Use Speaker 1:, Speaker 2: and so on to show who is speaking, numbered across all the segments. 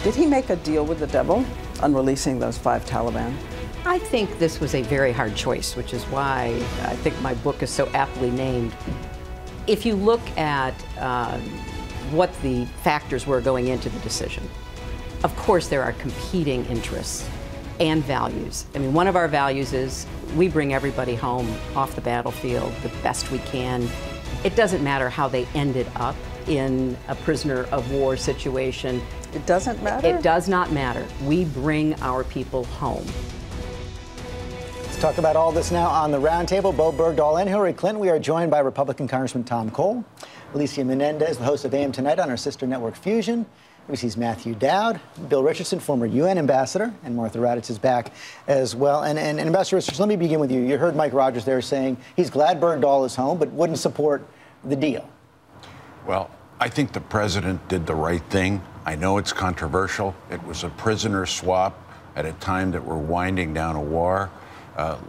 Speaker 1: Did he make a deal with the devil on releasing those 5 Taliban?
Speaker 2: I think this was a very hard choice, which is why I think my book is so aptly named. If you look at what the factors were going into the decision, of course there are competing interests and values. I mean, one of our values is we bring everybody home off the battlefield the best we can. It doesn't matter how they ended up in a prisoner of war situation.
Speaker 1: It doesn't matter?
Speaker 2: It does not matter. We bring our people home.
Speaker 3: Let's talk about all this now on the Roundtable. Bo Bergdahl and Hillary Clinton. We are joined by Republican Congressman Tom Cole, Alicia Menendez, the host of AM Tonight on our sister network Fusion. ABC's Matthew Dowd, Bill Richardson, former UN ambassador, and Martha Raddatz is back as well. And Ambassador Richardson, let me begin with you. You heard Mike Rogers there saying he's glad Bergdahl is home, but wouldn't support the deal.
Speaker 4: Well, I think the president did the right thing. I know it's controversial. It was a prisoner swap at a time that we're winding down a war.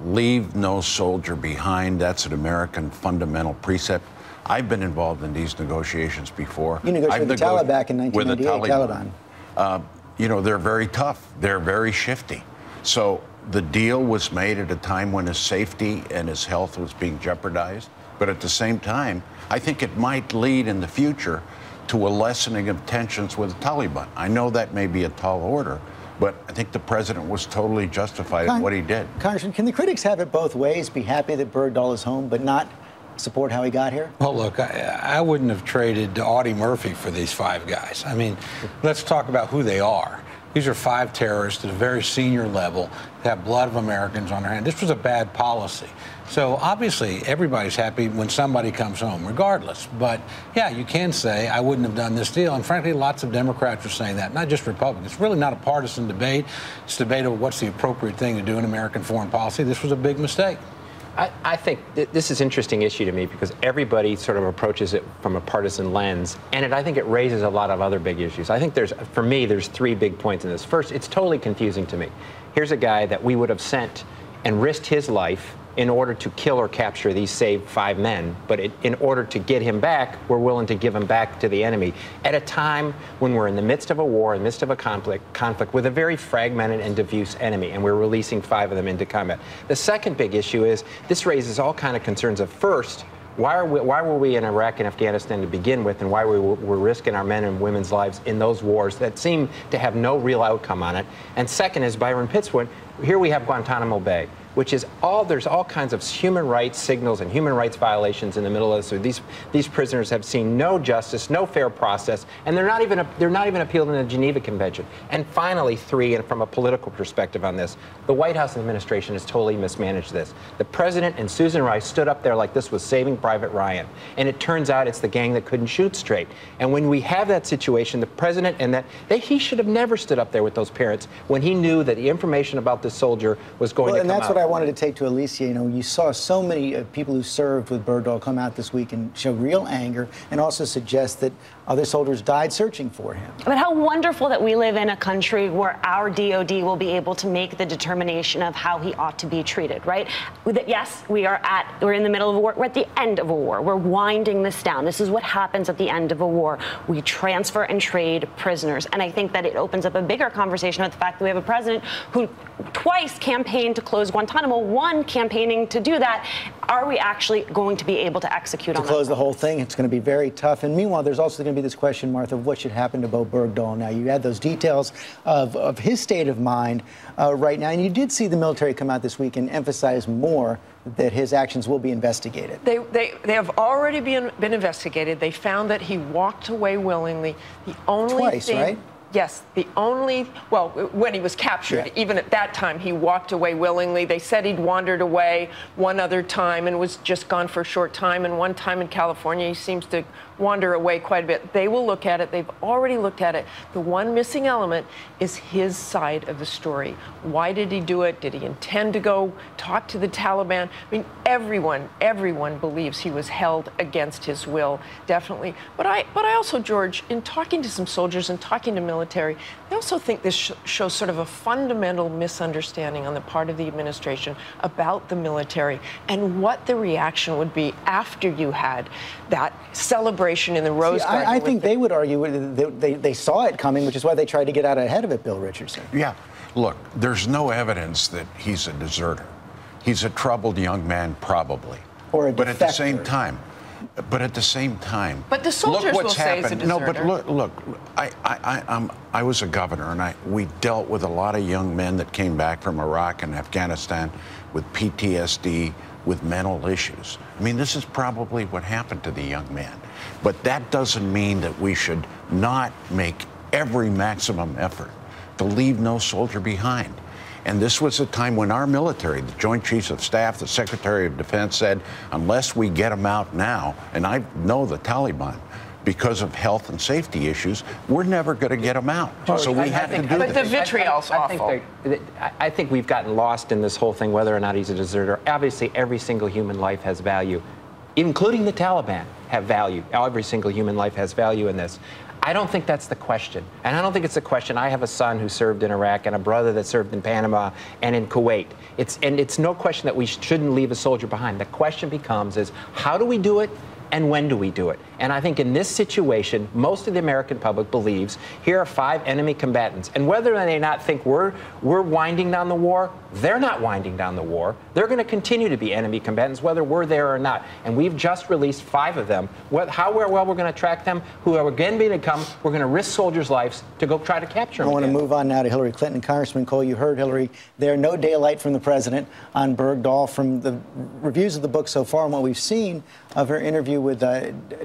Speaker 4: Leave no soldier behind. That's an American fundamental precept. I've been involved in these negotiations before.
Speaker 3: You negotiated with the Taliban back in 1998, Taliban.
Speaker 4: You know, they're very tough. They're very shifty. So the deal was made at a time when his safety and his health was being jeopardized. But at the same time, I think it might lead in the future to a lessening of tensions with the Taliban. I know that may be a tall order, but I think the president was totally justified in what he did.
Speaker 3: Congressman, can the critics have it both ways, be happy that Bergdahl is home, but not support how he got here?
Speaker 5: Well, look, I wouldn't have traded Audie Murphy for these 5 guys. I mean, let's talk about who they are. These are 5 terrorists at a very senior level that have blood of Americans on their hands. This was a bad policy. So obviously everybody's happy when somebody comes home, regardless. But yeah, you can say I wouldn't have done this deal. And frankly, lots of Democrats are saying that, not just Republicans. It's really not a partisan debate. It's a debate of what's the appropriate thing to do in American foreign policy. This was a big mistake.
Speaker 6: I think this is an interesting issue to me because everybody sort of approaches it from a partisan lens, and I think it raises a lot of other big issues. I think for me, there's 3 big points in this. First, it's totally confusing to me. Here's a guy that we would have sent and risked his life in order to kill or capture these saved 5 men, but in order to get him back, we're willing to give him back to the enemy at a time when we're in the midst of a war, in the midst of a conflict with a very fragmented and diffuse enemy, and we're releasing 5 of them into combat. The second big issue is this raises all kinds of concerns of, first, why were we in Iraq and Afghanistan to begin with, and why we're risking our men and women's lives in those wars that seem to have no real outcome on it? And second, as Byron Pitts would, here we have Guantanamo Bay, which is there's all kinds of human rights signals and human rights violations in the middle of this. So these prisoners have seen no justice, no fair process, and they're not even appealed in the Geneva Convention. And finally, 3, and from a political perspective on this, the White House administration has totally mismanaged this. The president and Susan Rice stood up there like this was Saving Private Ryan, and it turns out it's the gang that couldn't shoot straight. And when we have that situation, the president he should have never stood up there with those parents when he knew that the information about this soldier was going to come out.
Speaker 3: And that's what I wanted to take to Alicia. You know, you saw so many people who served with Bergdahl come out this week and show real anger and also suggest that other soldiers died searching for him.
Speaker 7: But how wonderful that we live in a country where our DOD will be able to make the determination of how he ought to be treated, right? Yes, we're in the middle of a war. We're at the end of a war. We're winding this down. This is what happens at the end of a war. We transfer and trade prisoners. And I think that it opens up a bigger conversation with the fact that we have a president who twice campaigned to close Guantanamo, one campaigning to do that. Are we actually going to be able to execute on that?
Speaker 3: To close the whole thing, it's going to be very tough. And meanwhile, there's also going to be this question, Martha, of what should happen to Bo Bergdahl. Now, you had those details of his state of mind right now, and you did see the military come out this week and emphasize more that his actions will be investigated.
Speaker 8: They have already been investigated. They found that he walked away willingly. The only
Speaker 3: Twice,
Speaker 8: thing,
Speaker 3: right?
Speaker 8: Yes, when he was captured,
Speaker 3: yeah.
Speaker 8: Even at that time, he walked away willingly. They said he'd wandered away one other time and was just gone for a short time. And one time in California, he seems to wander away quite a bit. They will look at it. They've already looked at it. The one missing element is his side of the story. Why did he do it? Did he intend to go talk to the Taliban? I mean, everyone believes he was held against his will, definitely. But I also, George, in talking to some soldiers and talking to military, I also think this shows sort of a fundamental misunderstanding on the part of the administration about the military and what the reaction would be after you had that celebration celebration in the Rose Garden.
Speaker 3: I think they would argue they saw it coming, which is why they tried to get out ahead of it, Bill Richardson.
Speaker 4: Yeah. Look, there's no evidence that he's a deserter. He's a troubled young man, probably.
Speaker 3: Or a defector.
Speaker 4: But at the same time,
Speaker 8: But the soldiers
Speaker 4: look
Speaker 8: will
Speaker 4: what's
Speaker 8: say he's a
Speaker 4: happened. No, but
Speaker 8: deserter.
Speaker 4: look, I was a governor, and we dealt with a lot of young men that came back from Iraq and Afghanistan with PTSD, with mental issues. I mean, this is probably what happened to the young man. But that doesn't mean that we should not make every maximum effort to leave no soldier behind. And this was a time when our military, the Joint Chiefs of Staff, the Secretary of Defense said, unless we get them out now, and I know the Taliban, because of health and safety issues, we're never going to get them out. So we had to do
Speaker 8: But the
Speaker 4: this.
Speaker 8: vitriol's awful.
Speaker 6: I think we've gotten lost in this whole thing, whether or not he's a deserter. Obviously, every single human life has value, including the Taliban have value. Every single human life has value in this. I don't think that's the question. And I don't think it's a question. I have a son who served in Iraq and a brother that served in Panama and in Kuwait. It's no question that we shouldn't leave a soldier behind. The question becomes is, how do we do it? And when do we do it? And I think in this situation, most of the American public believes here are 5 enemy combatants. And whether they not think we're winding down the war, they're not winding down the war. They're going to continue to be enemy combatants, whether we're there or not. And we've just released 5 of them. How well we're going to track them, who are again going to come, we're going to risk soldiers' lives to go try to capture them.
Speaker 3: I want to move on now to Hillary Clinton. Congressman Cole, you heard Hillary there. No daylight from the president on Bergdahl. From the reviews of the book so far and what we've seen of her interview with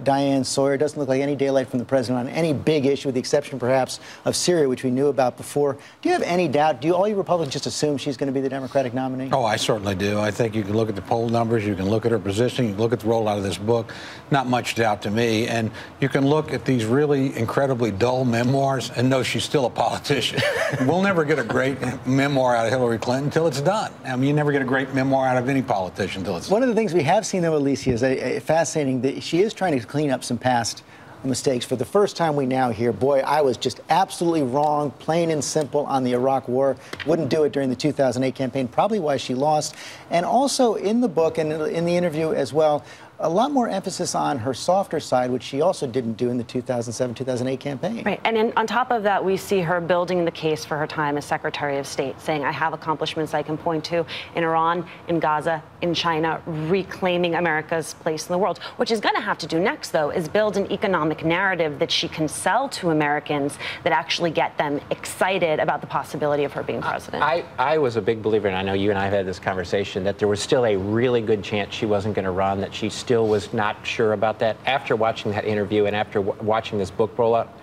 Speaker 3: Diane Sawyer, it doesn't look like any daylight from the president on any big issue, with the exception perhaps of Syria, which we knew about before. Do you have any doubt? Do all you Republicans just assume she's going to be the Democratic nominee?
Speaker 5: Oh, I certainly do. I think you can look at the poll numbers, you can look at her position, you can look at the rollout of this book. Not much doubt to me. And you can look at these really incredibly dull memoirs and know she's still a politician. We'll never get a great memoir out of Hillary Clinton until it's done. I mean, you never get a great memoir out of any politician until it's done.
Speaker 3: One of the things we have seen, though, Alicia, is fascinating that she is trying to clean up some past mistakes. For the first time, we now hear, boy, I was just absolutely wrong, plain and simple, on the Iraq war. Wouldn't do it during the 2008 campaign, probably why she lost. And also in the book and in the interview as well, a lot more emphasis on her softer side, which she also didn't do in the 2007-2008 campaign.
Speaker 7: Right, and on top of that, we see her building the case for her time as Secretary of State, saying, I have accomplishments I can point to in Iran, in Gaza, in China, reclaiming America's place in the world. What she's going to have to do next, though, is build an economic narrative that she can sell to Americans that actually get them excited about the possibility of her being president.
Speaker 6: I was a big believer, and I know you and I have had this conversation, that there was still a really good chance she wasn't going to run, that she still was not sure about that. After watching that interview and after watching this book roll out,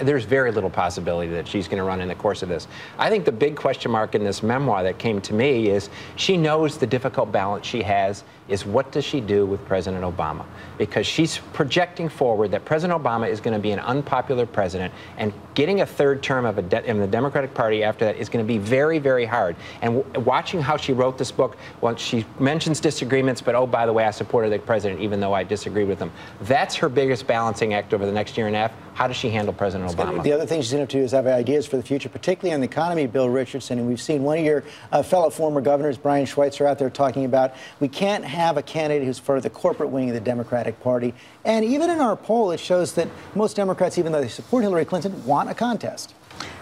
Speaker 6: there's very little possibility that she's going to run in the course of this. I think the big question mark in this memoir that came to me is she knows the difficult balance she has is what does she do with President Obama? Because she's projecting forward that President Obama is going to be an unpopular president, and getting a third term of in the Democratic Party after that is going to be very, very hard. And watching how she wrote this book, well, she mentions disagreements, but oh, by the way, I supported the president even though I disagreed with him. That's her biggest balancing act over the next year and a half. How does she handle President Obama?
Speaker 3: The other thing she's going to do is have ideas for the future, particularly on the economy, Bill Richardson. And we've seen one of your fellow former governors, Brian Schweitzer, out there talking about we can't have a candidate who's for the corporate wing of the Democratic Party. And even in our poll, it shows that most Democrats, even though they support Hillary Clinton, want a contest.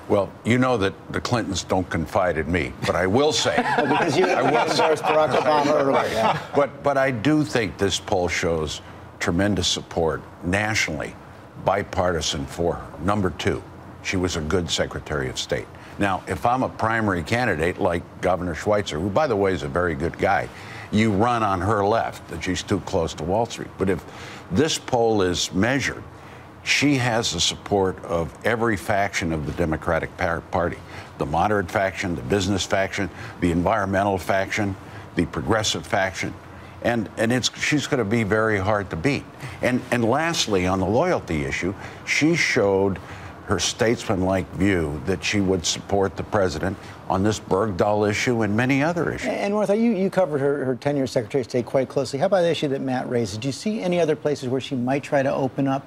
Speaker 4: Well, you know that the Clintons don't confide in me, but I will say.
Speaker 3: Because you endorsed Barack Obama earlier. Yeah.
Speaker 4: But I do think this poll shows tremendous support nationally, bipartisan for her. Number 2, she was a good Secretary of State. Now, if I'm a primary candidate like Governor Schweitzer, who, by the way, is a very good guy, you run on her left, that she's too close to Wall Street. But if this poll is measured, she has the support of every faction of the Democratic Party. The moderate faction, the business faction, the environmental faction, the progressive faction. And she's going to be very hard to beat. And lastly, on the loyalty issue, she showed her statesmanlike view that she would support the president on this Bergdahl issue and many other issues.
Speaker 3: And Martha, you covered her tenure as Secretary of State quite closely. How about the issue that Matt raised? Do you see any other places where she might try to open up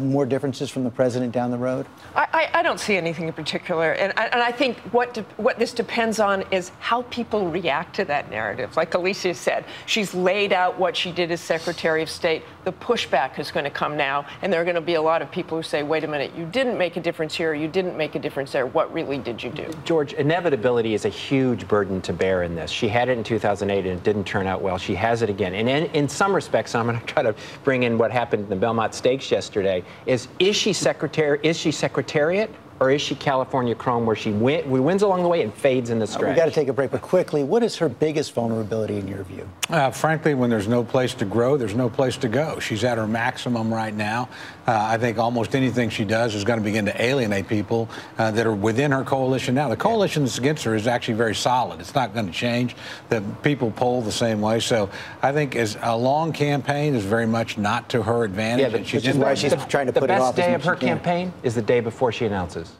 Speaker 3: more differences from the president down the road?
Speaker 8: I don't see anything in particular. And I think what this depends on is how people react to that narrative. Like Alicia said, she's laid out what she did as Secretary of State. the pushback is going to come now, and there are going to be a lot of people who say, wait a minute, you didn't make a difference here, you didn't make a difference there. What really did you do?
Speaker 6: George, inevitability is a huge burden to bear in this. She had it in 2008 and it didn't turn out well. She has it again. And in some respects, I'm going to try to bring in what happened in the Belmont Stakes yesterday, is she Secretariat? Or is she California Chrome, where she wins along the way and fades in the stretch?
Speaker 3: We've got to take a break, but quickly, what is her biggest vulnerability in your view?
Speaker 5: Frankly, when there's no place to grow, there's no place to go. She's at her maximum right now. I think almost anything she does is going to begin to alienate people that are within her coalition now. The coalition that's against her is actually very solid. It's not going to change. The people poll the same way. So I think as a long campaign is very much not to her advantage.
Speaker 6: Yeah,
Speaker 3: which is why she's trying to put it off.
Speaker 6: The best day of her campaign is the day before she announces.